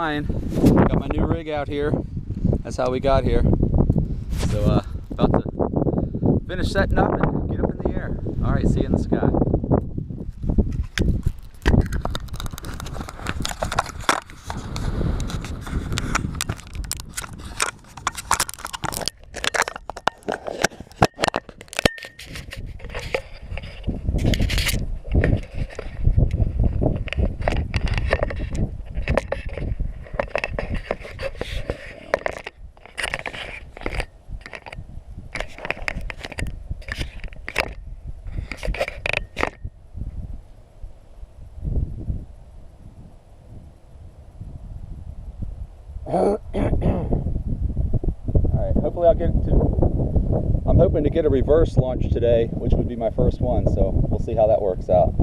flying. Got my new rig out here. That's how we got here. So about to finish setting up and get up in the air. All right, see you in the sky. Alright, hopefully I'm hoping to get a reverse launch today, which would be my first one, so we'll see how that works out.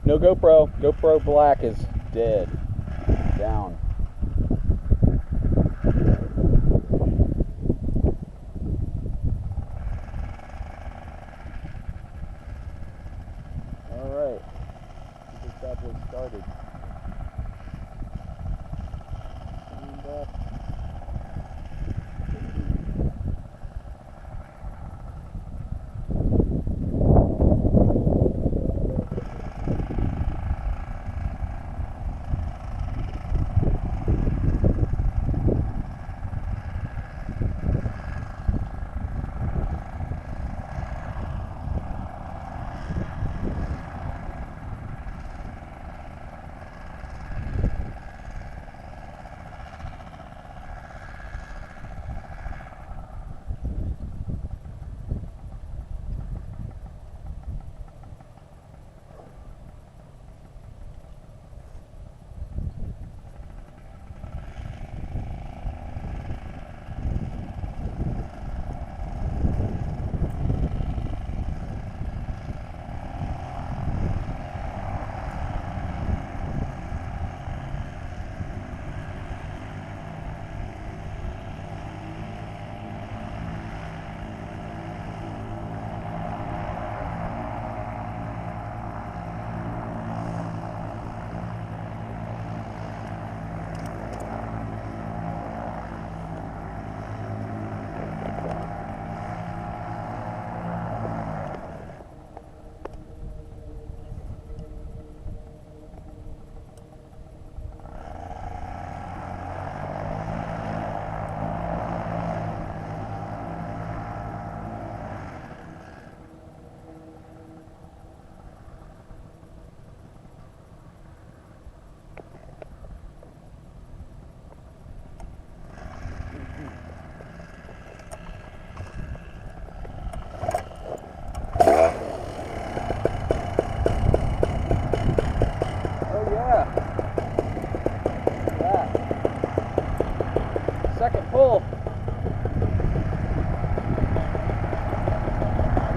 No GoPro. GoPro Black is dead. Down. Alright. This bad boy started.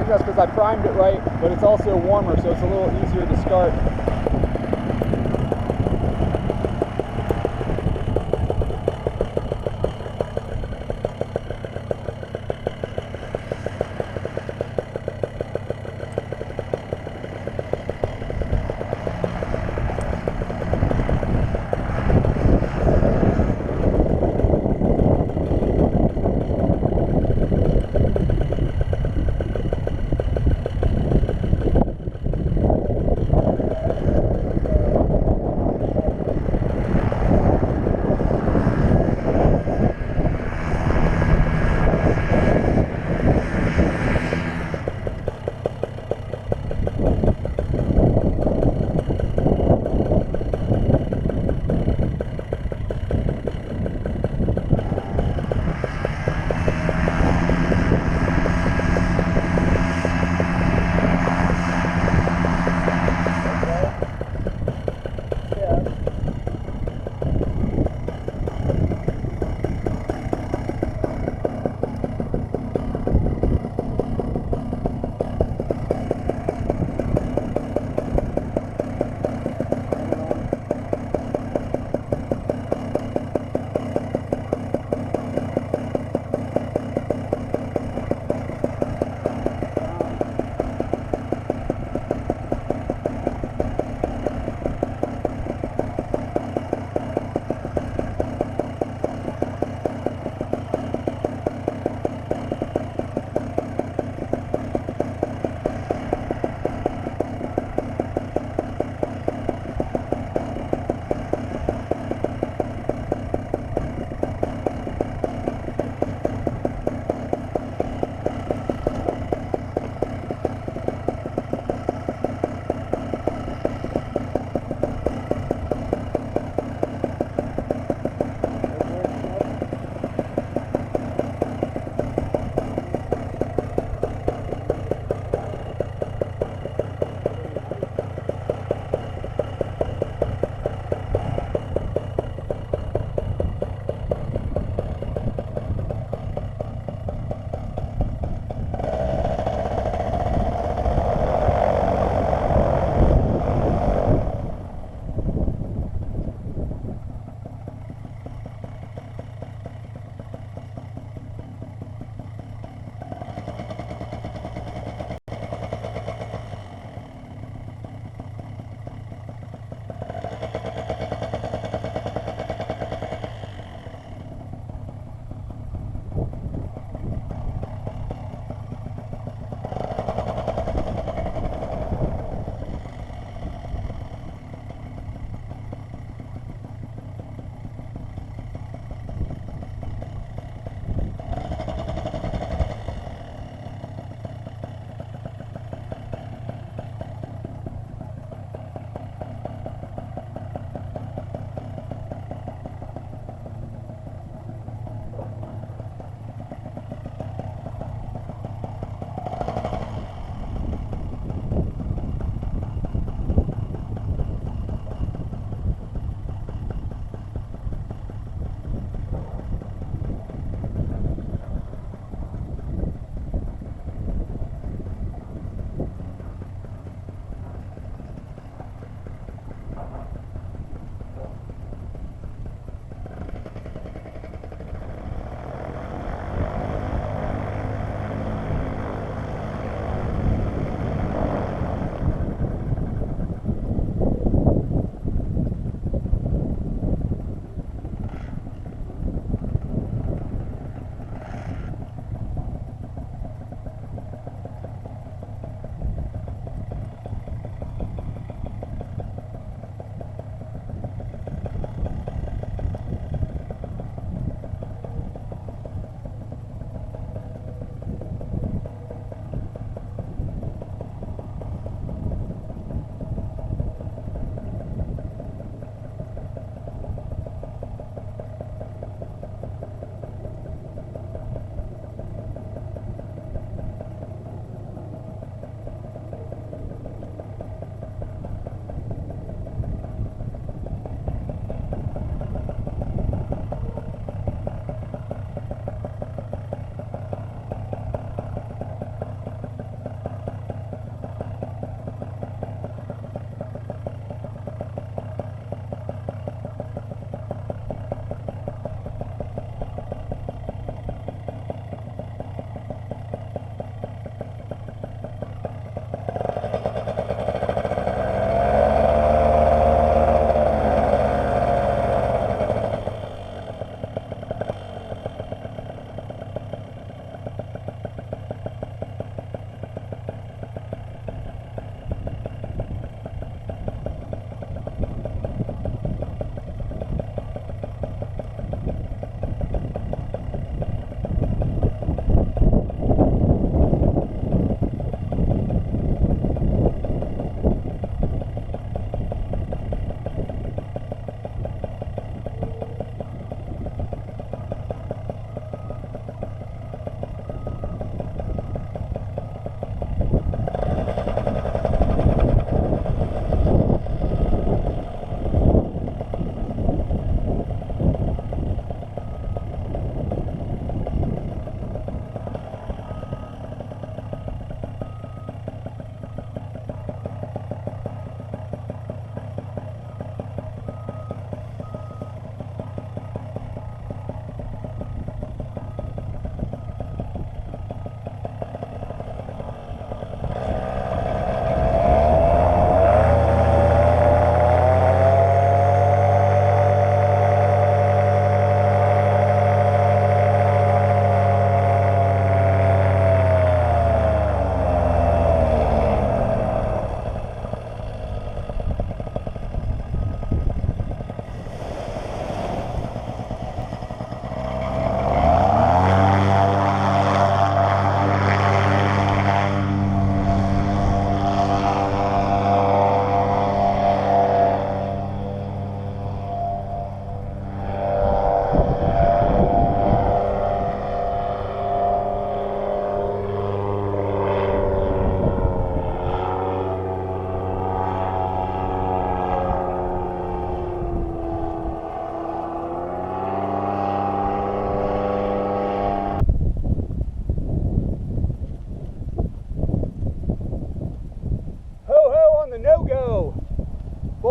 think that's because I primed it right, but it's also warmer, so it's a little easier to start.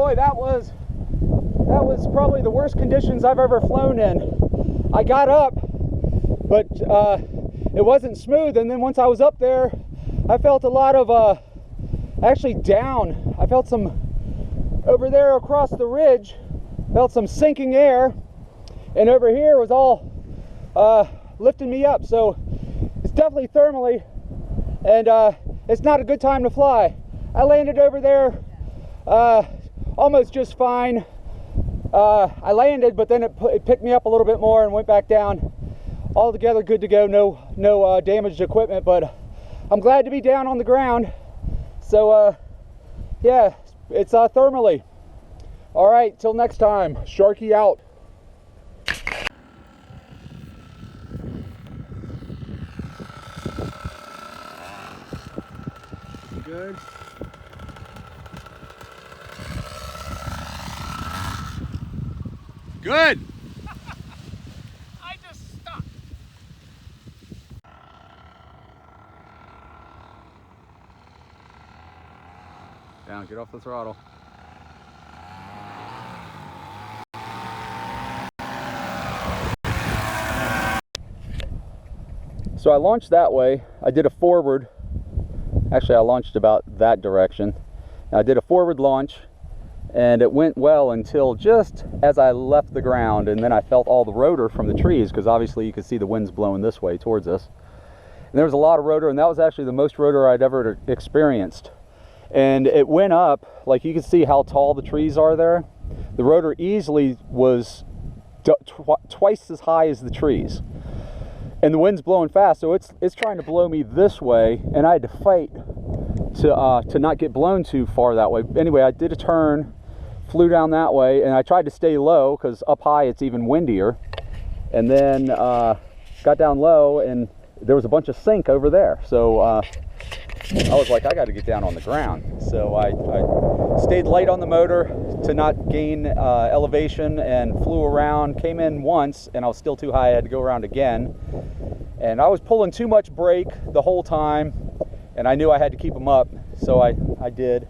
boy, that was probably the worst conditions I've ever flown in. I got up, but it wasn't smooth, and then once I was up there, I felt a lot of actually down. I felt some over there across the ridge, felt some sinking air, and over here was all lifting me up. So it's definitely thermally, and it's not a good time to fly. I landed over there almost just fine. I landed, but then it picked me up a little bit more and went back down. Altogether good to go, no damaged equipment, but I'm glad to be down on the ground. So yeah, it's thermally. All right, till next time, Sharky out. Good. Good. I just stopped. Down, get off the throttle. So I launched that way. I did a forward. Actually, I launched about that direction. I did a forward launch, and it went well until just as I left the ground, and then I felt all the rotor from the trees, because obviously you could see the winds blowing this way towards us. And there was a lot of rotor, and that was actually the most rotor I'd ever experienced. And it went up, like you can see how tall the trees are there. The rotor easily was twice as high as the trees. And the wind's blowing fast, so it's trying to blow me this way, and I had to fight to not get blown too far that way. Anyway, I did a turn, flew down that way, and I tried to stay low because up high it's even windier. And then got down low, and there was a bunch of sink over there. So I was like, I got to get down on the ground. So I stayed light on the motor to not gain elevation and flew around, came in once, and I was still too high. I had to go around again. And I was pulling too much brake the whole time, and I knew I had to keep them up, so I did.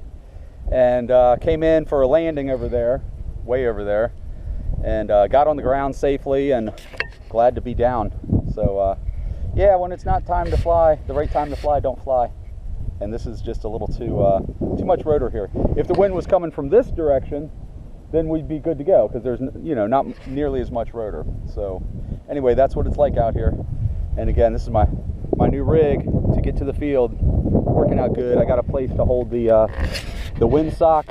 And came in for a landing over there, way over there, and got on the ground safely, and glad to be down. So yeah, when it's not time to fly, the right time to fly, don't fly. And this is just a little too much rotor here. If the wind was coming from this direction, then we'd be good to go, because there's, you know, not nearly as much rotor. So anyway, that's what it's like out here. And again, this is my new rig to get to the field. Working out good. I got a place to hold the windsock,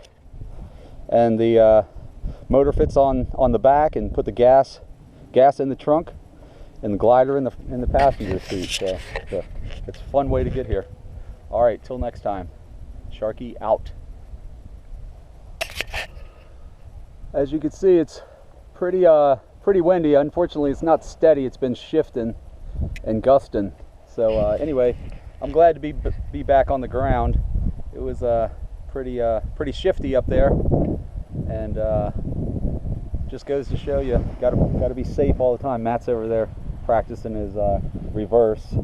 and the motor fits on the back, and put the gas in the trunk, and the glider in the passenger seat. So it's a fun way to get here. All right, till next time. Sharky out. As you can see, it's pretty windy. Unfortunately, it's not steady. It's been shifting and gusting. So anyway, I'm glad to be back on the ground. It was pretty shifty up there, and just goes to show you gotta be safe all the time. Matt's over there practicing his reverse.